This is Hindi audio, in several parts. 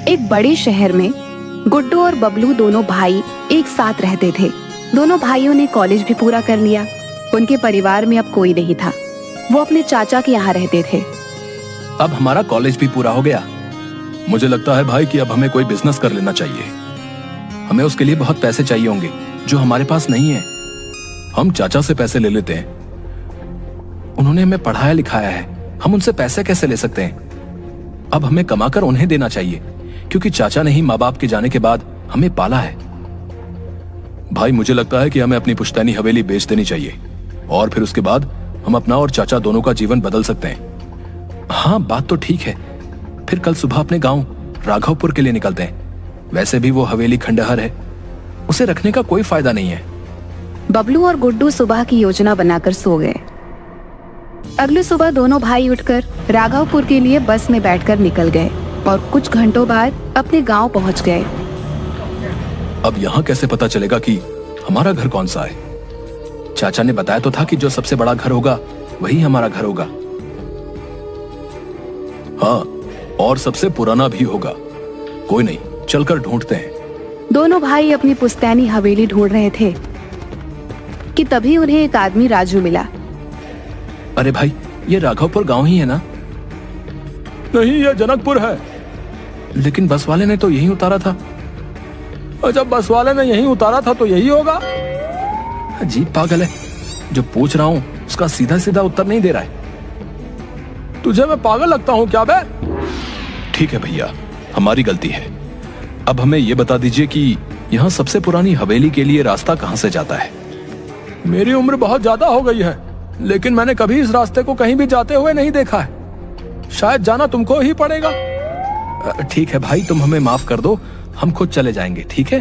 एक बड़े शहर में गुड्डू और बबलू दोनों भाई एक साथ रहते थे। दोनों भाइयों ने कॉलेज भी पूरा कर लिया। उनके परिवार में अब कोई नहीं था। वो अपने चाचा के यहाँ रहते थे। अब हमारा कॉलेज भी पूरा हो गया। मुझे लगता है भाई कि अब हमें कोई बिजनेस कर लेना चाहिए। हमें उसके लिए बहुत पैसे चाहिए होंगे जो हमारे पास नहीं है। हम चाचा से पैसे ले लेते हैं। उन्होंने हमें पढ़ाया लिखाया है, हम उनसे पैसे कैसे ले सकते हैं? अब हमें कमाकर उन्हें देना चाहिए, क्योंकि चाचा ने ही माँ बाप के जाने के बाद हमें पाला है। भाई मुझे लगता है कि हमें अपनी पुश्तैनी हवेली बेच देनी चाहिए और फिर उसके बाद हम अपना और चाचा दोनों का जीवन बदल सकते हैं। हाँ, बात तो ठीक है। फिर कल सुबह अपने गांव राघवपुर के लिए निकलते हैं। वैसे भी वो हवेली खंडहर है, उसे रखने का कोई फायदा नहीं है। बबलू और गुड्डू सुबह की योजना बनाकर सो गए। अगली सुबह दोनों भाई उठकर राघवपुर के लिए बस में बैठकर निकल गए और कुछ घंटों बाद अपने गांव पहुंच गए। अब यहाँ कैसे पता चलेगा कि हमारा घर कौन सा है? चाचा ने बताया तो था कि जो सबसे बड़ा घर होगा वही हमारा घर होगा। हाँ, और सबसे पुराना भी होगा। कोई नहीं, चलकर ढूंढते हैं। दोनों भाई अपनी पुश्तैनी हवेली ढूंढ रहे थे कि तभी उन्हें एक आदमी राजू मिला। अरे भाई, ये राघवपुर गांव ही है ना? नहीं, ये जनकपुर है। लेकिन बस वाले ने तो यही उतारा था। और जब बस वाले ने यही उतारा था तो यही होगा। अजीब पागल है, जो पूछ रहा हूँ उसका सीधा सीधा उत्तर नहीं दे रहा है। तुझे मैं पागल लगता हूँ क्या बे? ठीक है भैया, हमारी गलती है। अब हमें ये बता दीजिए कि यहाँ सबसे पुरानी हवेली के लिए रास्ता कहाँ से जाता है? मेरी उम्र बहुत ज्यादा हो गई है, लेकिन मैंने कभी इस रास्ते को कहीं भी जाते हुए नहीं देखा है। शायद जाना तुमको ही पड़ेगा। ठीक है भाई, तुम हमें माफ कर दो, हम खुद चले जाएंगे, ठीक है?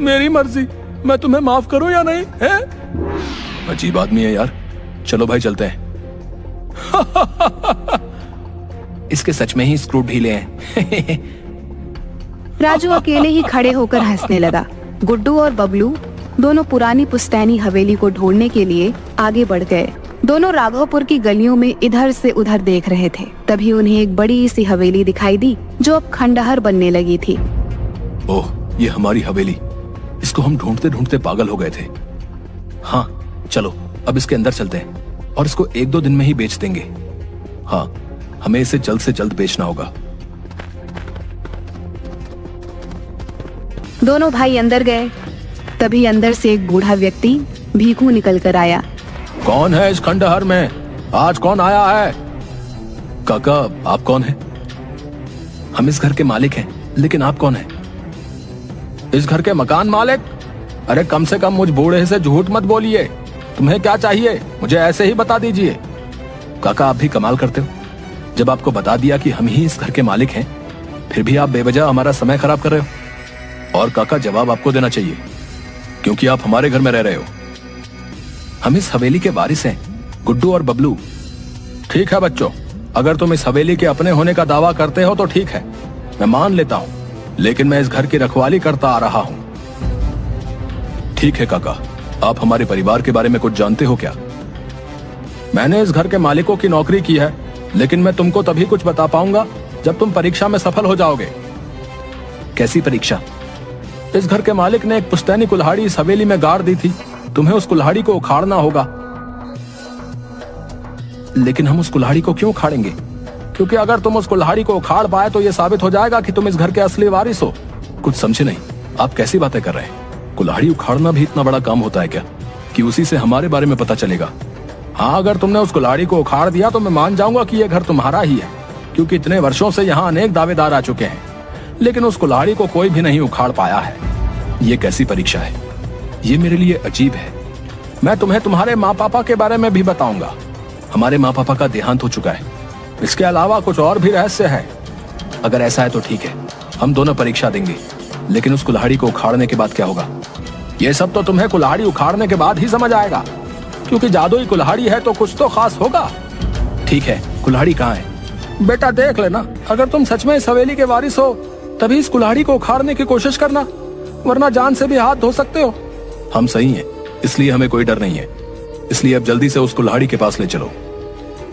मेरी मर्जी, मैं तुम्हें माफ करूं या नहीं है? अजीब आदमी है यार। चलो भाई, चलते हैं। इसके सच में ही स्क्रू ढीले हैं। राजू अकेले ही खड़े होकर हंसने लगा। गुड्डू और बबलू दोनों पुरानी पुश्तैनी हवेली को ढूंढने के लिए आगे बढ़ गए। दोनों राघवपुर की गलियों में इधर से उधर देख रहे थे। तभी उन्हें एक बड़ी सी हवेली दिखाई दी जो अब खंडहर बनने लगी थी। ओह, ये हमारी हवेली। इसको हम ढूंढते ढूंढते पागल हो गए थे। हाँ चलो, अब इसके अंदर चलते हैं और इसको 1-2 दिन में ही बेच देंगे। हाँ, हमें इसे जल्द से जल्द बेचना होगा। दोनों भाई अंदर गए। तभी अंदर से एक बूढ़ा व्यक्ति भीखू निकल कर आया। कौन है इस खंडहर में? आज कौन आया है? काका, आप कौन हैं? हम इस घर के मालिक हैं, लेकिन आप कौन हैं? इस घर के मकान मालिक? अरे कम से कम मुझ बूढ़े से झूठ मत बोलिए। तुम्हें क्या चाहिए मुझे ऐसे ही बता दीजिए। काका, आप भी कमाल करते हो। जब आपको बता दिया कि हम ही इस घर के मालिक हैं, फिर भी आप बेवजह हमारा समय खराब कर रहे हो। और काका, जवाब आपको देना चाहिए, क्योंकि आप हमारे घर में रह रहे हो। हम इस हवेली के वारिस हैं, गुड्डू और बबलू। ठीक है बच्चों, अगर तुम इस हवेली के अपने होने का दावा करते हो तो ठीक है, मैं मान लेता हूँ, लेकिन मैं इस घर की रखवाली करता आ रहा हूँ। ठीक है काका, आप हमारे परिवार के बारे में कुछ जानते हो क्या? मैंने इस घर के मालिकों की नौकरी की है, लेकिन मैं तुमको तभी कुछ बता पाऊंगा जब तुम परीक्षा में सफल हो जाओगे। कैसी परीक्षा? इस घर के मालिक ने एक पुश्तैनी कुल्हाड़ी इस हवेली में गाड़ दी थी। तुम्हें उस कुल्हाड़ी को उखाड़ना होगा। लेकिन हम उस कुल्हाड़ी को क्यों उखाड़ेंगे? क्योंकि अगर तुम उस कुल्हाड़ी को उखाड़ पाए तो यह साबित हो जाएगा कि तुम इस घर के असली वारिस हो। कुछ समझे नहीं, आप कैसी बातें कर रहे हैं? कुल्हाड़ी उखाड़ना भी इतना बड़ा काम होता है क्या कि उसी से हमारे बारे में पता चलेगा? हाँ, अगर तुमने उस कुल्हाड़ी को उखाड़ दिया तो मैं मान जाऊंगा कि यह घर तुम्हारा ही है, क्योंकि इतने वर्षों से यहाँ अनेक दावेदार आ चुके हैं, लेकिन उस कुल्हाड़ी को कोई भी नहीं उखाड़ पाया है। ये कैसी परीक्षा है? ये मेरे लिए अजीब है। मैं तुम्हें तुम्हारे माँ पापा के बारे में भी बताऊंगा। हमारे माँ पापा का देहांत हो चुका है। इसके अलावा कुछ और भी रहस्य है। अगर ऐसा है तो ठीक है, हम दोनों परीक्षा देंगे, लेकिन उस कुल्हाड़ी को उखाड़ने के बाद क्या होगा? ये सब तो तुम्हें कुल्हाड़ी उखाड़ने के बाद ही समझ आएगा, क्योंकि जादुई कुल्हाड़ी है तो कुछ तो खास होगा। ठीक है, कुल्हाड़ी कहाँ है? बेटा देख लेना, अगर तुम सच में इस हवेली के वारिस हो तभी इस कुल्हाड़ी को उखाड़ने की कोशिश करना, वरना जान से भी हाथ धो सकते हो। हम सही हैं, इसलिए हमें कोई डर नहीं है। इसलिए अब जल्दी से उस कुल्हाड़ी के पास ले चलो।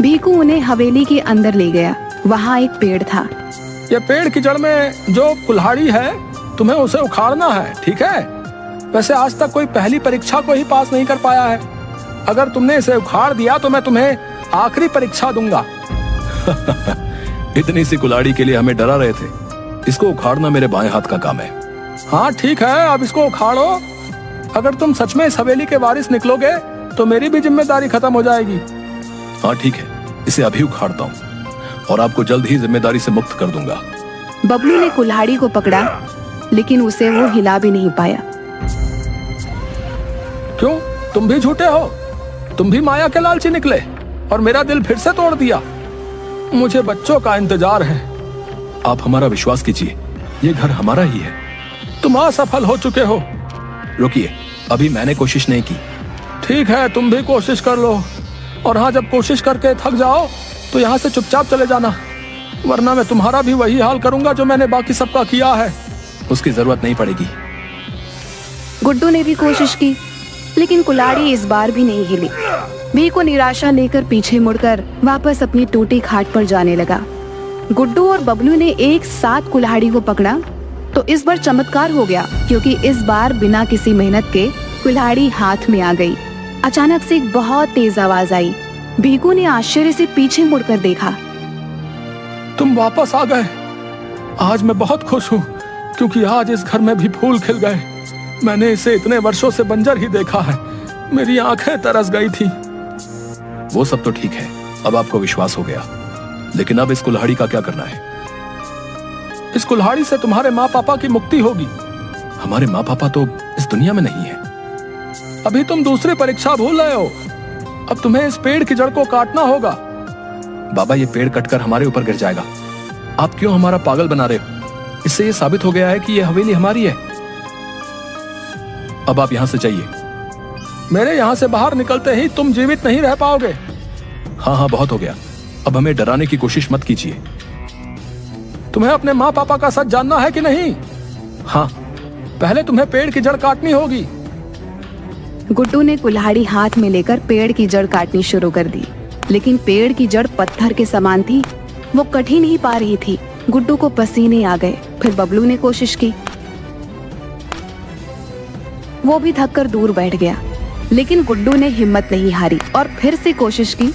भीखू उन्हें हवेली के अंदर ले गया। वहाँ एक पेड़ था ये पेड़ की जड़ में जो कुल्हाड़ी है तुम्हें उसे उखाड़ना है, ठीक है? वैसे आज तक कोई पहली परीक्षा को ही पास नहीं कर पाया है। अगर तुमने इसे उखाड़ दिया तो मैं तुम्हें आखिरी परीक्षा दूंगा। इतनी सी कुल्हाड़ी के लिए हमें डरा रहे थे। इसको उखाड़ना मेरे बाएं हाथ का काम है। हाँ ठीक है, अब इसको उखाड़ो। अगर तुम सच में इस हवेली के वारिस निकलोगे तो मेरी भी जिम्मेदारी खत्म हो जाएगी। हाँ ठीक है, इसे अभी उखाड़ता हूँ और आपको जल्द ही जिम्मेदारी से मुक्त कर दूंगा। बबलू ने कुल्हाड़ी को पकड़ा, लेकिन उसे वो हिला भी नहीं पाया। क्यों, तुम भी झूठे हो? तुम भी माया के लालची निकले और मेरा दिल फिर से तोड़ दिया। मुझे बच्चों का इंतजार है। आप हमारा विश्वास कीजिए, ये घर हमारा ही है। तुम असफल हो चुके हो। रुकिए, अभी मैंने कोशिश नहीं की। ठीक है, तुम भी कोशिश कर लो। और हाँ, जब कोशिश करके थक जाओ तो यहाँ से चुपचाप चले जाना, वरना मैं तुम्हारा भी वही हाल करूंगा जो मैंने बाकी सबका किया है। उसकी जरूरत नहीं पड़ेगी। गुड्डू ने भी कोशिश की, लेकिन कुल्हाड़ी इस बार भी नहीं हिली। भीकू निराशा लेकर पीछे मुड़कर वापस अपनी टूटी खाट पर जाने लगा। गुड्डू और बबलू ने एक साथ कुल्हाड़ी को पकड़ा तो इस बार चमत्कार हो गया, क्योंकि इस बार बिना किसी मेहनत के कुल्हाड़ी हाथ में आ गई। अचानक से एक बहुत तेज आवाज आई। भीकू ने आश्चर्य से पीछे मुड़कर देखा। तुम वापस आ गए। आज मैं बहुत खुश हूँ, क्योंकि आज इस घर में भी फूल खिल गए। मैंने इसे इतने वर्षों से बंजर ही देखा है। मेरी आंखें तरस गई थी। वो सब तो ठीक है, अब आपको विश्वास हो गया। लेकिन अब इस कुल्हाड़ी का क्या करना है? इस कुल्हाड़ी से तुम्हारे माँ पापा की मुक्ति होगी। हमारे माँ पापा तो इस दुनिया में नहीं है। अभी तुम दूसरी परीक्षा भूल रहे हो। अब तुम्हें इस पेड़ की जड़ को काटना होगा। बाबा, ये पेड़ कटकर हमारे ऊपर गिर जाएगा। आप क्यों हमारा पागल बना रहे हो? इससे ये साबित हो गया है कि ये हवेली हमारी है। अब आप यहाँ से जाइए। मेरे यहाँ से बाहर निकलते ही तुम जीवित नहीं रह पाओगे। हाँ हाँ, बहुत हो गया। अब हमें डराने की कोशिश मत कीजिए। तुम्हें अपने माँ पापा का सच जानना है कि नहीं? हाँ। पहले तुम्हें पेड़ की जड़ काटनी होगी। गुड्डू ने कुल्हाड़ी हाथ में लेकर पेड़ की जड़ काटनी शुरू कर दी, लेकिन पेड़ की जड़ पत्थर के समान थी। वो कट ही नहीं पा रही थी। गुड्डू को पसीने आ गए। फिर बबलू ने कोशिश की। वो भी थक कर दूर बैठ गया, लेकिन गुड्डू ने हिम्मत नहीं हारी और फिर से कोशिश की।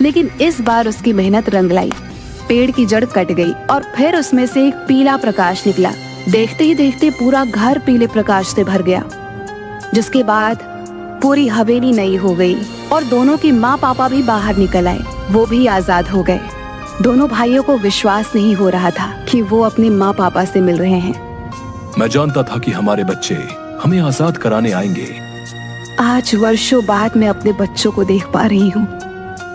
लेकिन इस बार उसकी मेहनत रंग लाई। पेड़ की जड़ कट गई और फिर उसमें से एक पीला प्रकाश निकला। देखते ही देखते पूरा घर पीले प्रकाश से भर गया, जिसके बाद पूरी हवेली नई हो गई और दोनों की माँ पापा भी बाहर निकल आए। वो भी आजाद हो गए। दोनों भाइयों को विश्वास नहीं हो रहा था कि वो अपने माँ पापा से मिल रहे हैं। मैं जानता था कि हमारे बच्चे हमें आजाद कराने आएंगे। आज वर्षों बाद मैं अपने बच्चों को देख पा रही हूँ।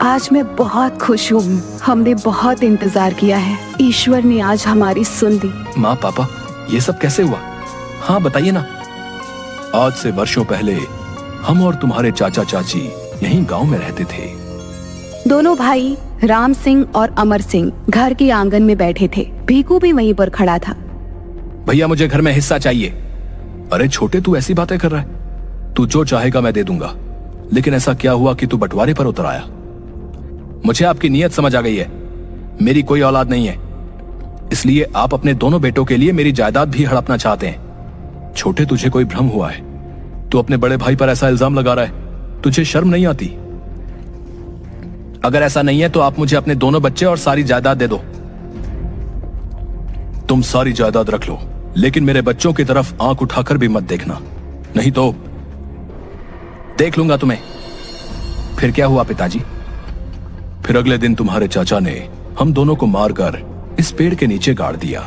आज मैं बहुत खुश हूँ। हमने बहुत इंतजार किया है। ईश्वर ने आज हमारी सुन ली। माँ पापा, ये सब कैसे हुआ? हाँ बताइए ना। आज से वर्षों पहले हम और तुम्हारे चाचा चाची यहीं गांव में रहते थे। दोनों भाई राम सिंह और अमर सिंह घर के आंगन में बैठे थे। भीकू भी वहीं पर खड़ा था। भैया, मुझे घर में हिस्सा चाहिए। अरे छोटे, तू ऐसी बातें कर रहा है? तू जो चाहेगा मैं दे दूंगा। लेकिन ऐसा क्या हुआ कि तू बंटवारे पर उतर आया? मुझे आपकी नीयत समझ आ गई है। मेरी कोई औलाद नहीं है, इसलिए आप अपने दोनों बेटों के लिए मेरी जायदाद भी हड़पना चाहते हैं। छोटे, तुझे कोई भ्रम हुआ है? तू अपने बड़े भाई पर ऐसा इल्जाम लगा रहा है। तुझे शर्म नहीं आती? अगर ऐसा नहीं है तो आप मुझे अपने दोनों बच्चे और सारी जायदाद दे दो। तुम सारी जायदाद रख लो, लेकिन मेरे बच्चों की तरफ आंख उठाकर भी मत देखना, नहीं तो देख लूंगा तुम्हें। फिर क्या हुआ पिताजी? फिर अगले दिन तुम्हारे चाचा ने हम दोनों को मारकर इस पेड़ के नीचे गाड़ दिया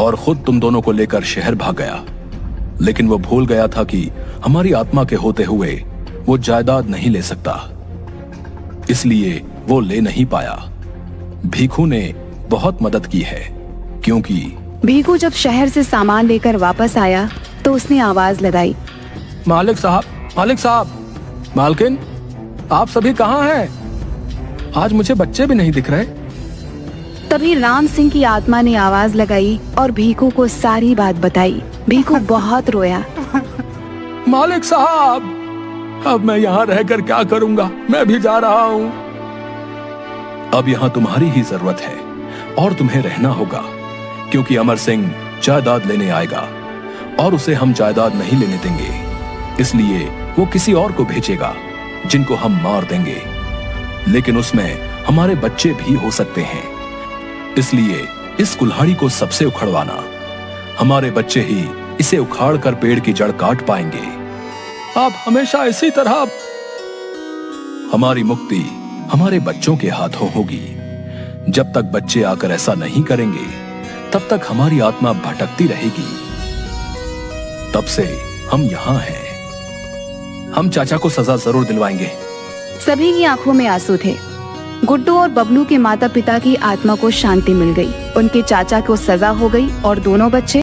और खुद तुम दोनों को लेकर शहर भाग गया। लेकिन वो भूल गया था कि हमारी आत्मा के होते हुए वो जायदाद नहीं ले सकता, इसलिए वो ले नहीं पाया। भीखू ने बहुत मदद की है, क्योंकि भीखू जब शहर से सामान लेकर वापस आया तो उसने आवाज लगाई, मालिक साहब, मालिक साहब, मालकिन, आप सभी कहाँ हैं? आज मुझे बच्चे भी नहीं दिख रहे। तभी राम सिंह की आत्मा ने आवाज लगाई और भीखू को सारी बात बताई। भीखू बहुत रोया। मालिक साहब, अब मैं यहाँ रहकर क्या करूँगा? मैं भी जा रहा हूँ। अब यहाँ तुम्हारी ही जरूरत है और तुम्हें रहना होगा। क्योंकि अमर सिंह जायदाद लेने आएगा और उसे हम जायदाद नहीं लेने देंगे। इसलिए वो किसी और को भेजेगा जिनको हम मार देंगे, लेकिन उसमें हमारे बच्चे भी हो सकते हैं। इसलिए इस कुल्हाड़ी को सबसे उखड़वाना। हमारे बच्चे ही इसे उखाड़ कर पेड़ की जड़ काट पाएंगे। आप हमेशा इसी तरह। हमारी मुक्ति हमारे बच्चों के हाथों होगी। जब तक बच्चे आकर ऐसा नहीं करेंगे, तब तक हमारी आत्मा भटकती रहेगी। तब से हम यहाँ हैं। हम चाचा को सजा जरूर दिलवाएंगे। सभी की आंखों में आंसू थे। गुड्डू और बबलू के माता पिता की आत्मा को शांति मिल गई। उनके चाचा को सजा हो गई और दोनों बच्चे